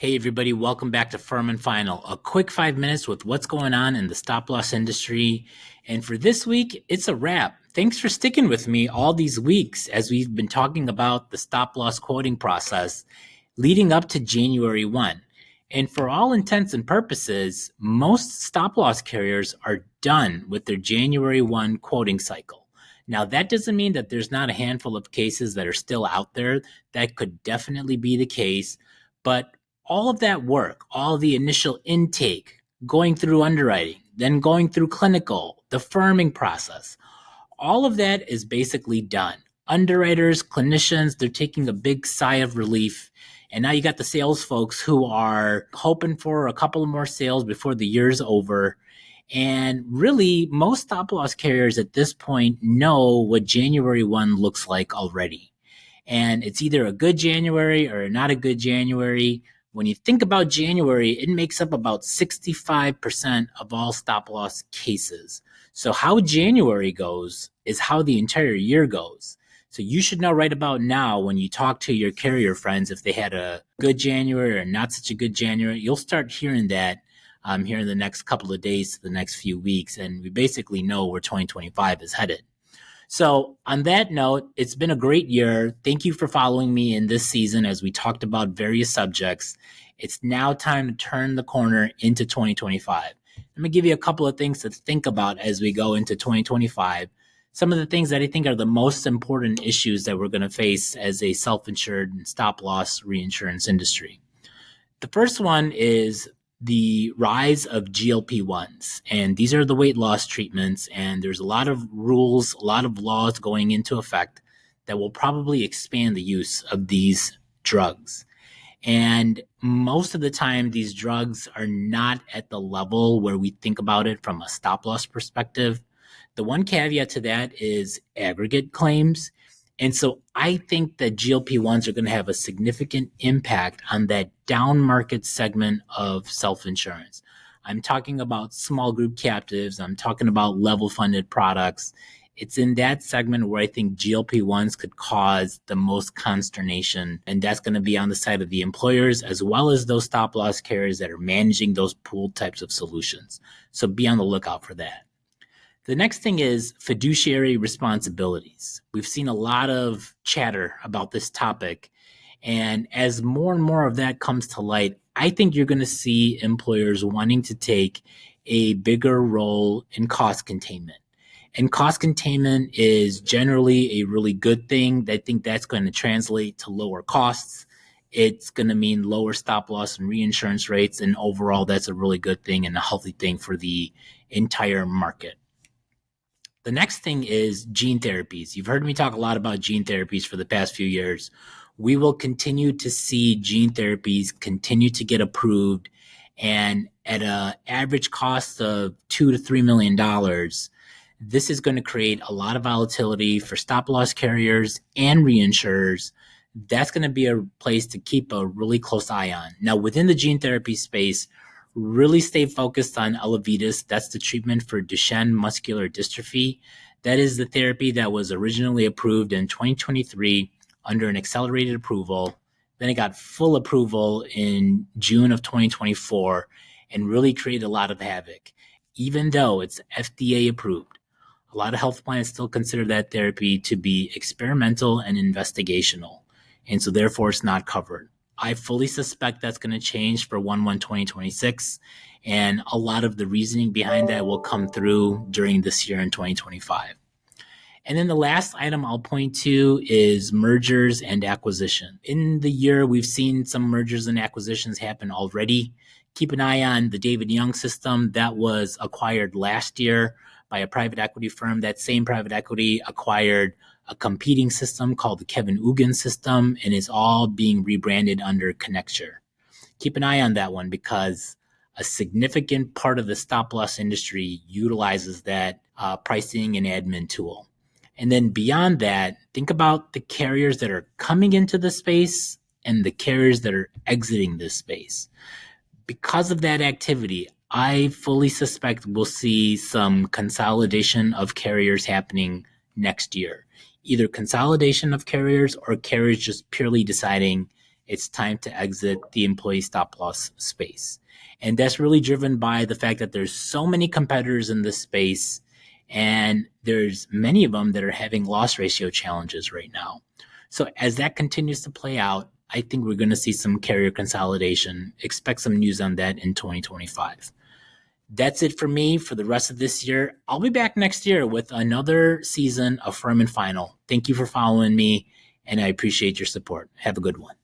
Hey everybody, welcome back to Firm and Final. A quick 5 minutes with what's going on in the stop loss industry. And for this week, it's a wrap. Thanks for sticking with me all these weeks as we've been talking about the stop loss quoting process leading up to January 1. And for all intents and purposes, most stop loss carriers are done with their January 1 quoting cycle. Now, that doesn't mean that there's not a handful of cases that are still out there. That could definitely be the case. But all of that work, all the initial intake, going through underwriting, then going through clinical, the firming process, all of that is basically done. Underwriters, clinicians, they're taking a big sigh of relief. And now you got the sales folks who are hoping for a couple of more sales before the year's over. And really, most stop loss carriers at this point know what January 1 looks like already. And it's either a good January or not a good January. When you think about January, it makes up about 65% of all stop loss cases. So how January goes is how the entire year goes. So you should know right about now when you talk to your carrier friends if they had a good January or not such a good January. You'll start hearing that here in the next couple of days to the next few weeks. And we basically know where 2025 is headed. So on that note, it's been a great year. Thank you for following me in this season as we talked about various subjects. It's now time to turn the corner into 2025. Let me give you a couple of things to think about as we go into 2025. Some of the things that I think are the most important issues that we're going to face as a self-insured and stop-loss reinsurance industry. The first one is the rise of GLP-1s, and these are the weight loss treatments, and there's a lot of rules, a lot of laws going into effect that will probably expand the use of these drugs. And most of the time, these drugs are not at the level where we think about it from a stop loss perspective. The one caveat to that is aggregate claims. And so I think that GLP-1s are going to have a significant impact on that down market segment of self-insurance. I'm talking about small group captives. I'm talking about level funded products. It's in that segment where I think GLP-1s could cause the most consternation. And that's going to be on the side of the employers as well as those stop loss carriers that are managing those pooled types of solutions. So be on the lookout for that. The next thing is fiduciary responsibilities. We've seen a lot of chatter about this topic. And as more and more of that comes to light, I think you're going to see employers wanting to take a bigger role in cost containment. And cost containment is generally a really good thing. I think that's going to translate to lower costs. It's going to mean lower stop loss and reinsurance rates. And overall, that's a really good thing and a healthy thing for the entire market. The next thing is gene therapies. You've heard me talk a lot about gene therapies for the past few years. We will continue to see gene therapies continue to get approved, and at an average cost of $2 to $3 million, this is going to create a lot of volatility for stop loss carriers and reinsurers. That's going to be a place to keep a really close eye on. Now, within the gene therapy space, really stay focused on Elevidys. That's the treatment for Duchenne muscular dystrophy. That is the therapy that was originally approved in 2023 under an accelerated approval. Then it got full approval in June of 2024 and really created a lot of havoc. Even though it's FDA approved, a lot of health plans still consider that therapy to be experimental and investigational. And so therefore it's not covered. I fully suspect that's going to change for 1/1/2026, and a lot of the reasoning behind that will come through during this year in 2025. And then the last item I'll point to is mergers and acquisition. In the year, we've seen some mergers and acquisitions happen already. Keep an eye on the David Young system that was acquired last year by a private equity firm. That same private equity acquired a competing system called the Kevin Ugin system, and is all being rebranded under Connecture. Keep an eye on that one because a significant part of the stop loss industry utilizes that pricing and admin tool. And then beyond that, think about the carriers that are coming into the space and the carriers that are exiting this space. Because of that activity, I fully suspect we'll see some consolidation of carriers happening next year. Either consolidation of carriers or carriers just purely deciding, it's time to exit the employee stop loss space. And that's really driven by the fact that there's so many competitors in this space, and there's many of them that are having loss ratio challenges right now. So as that continues to play out, I think we're going to see some carrier consolidation. Expect some news on that in 2025. That's it for me for the rest of this year. I'll be back next year with another season of Firm and Final. Thank you for following me, and I appreciate your support. Have a good one.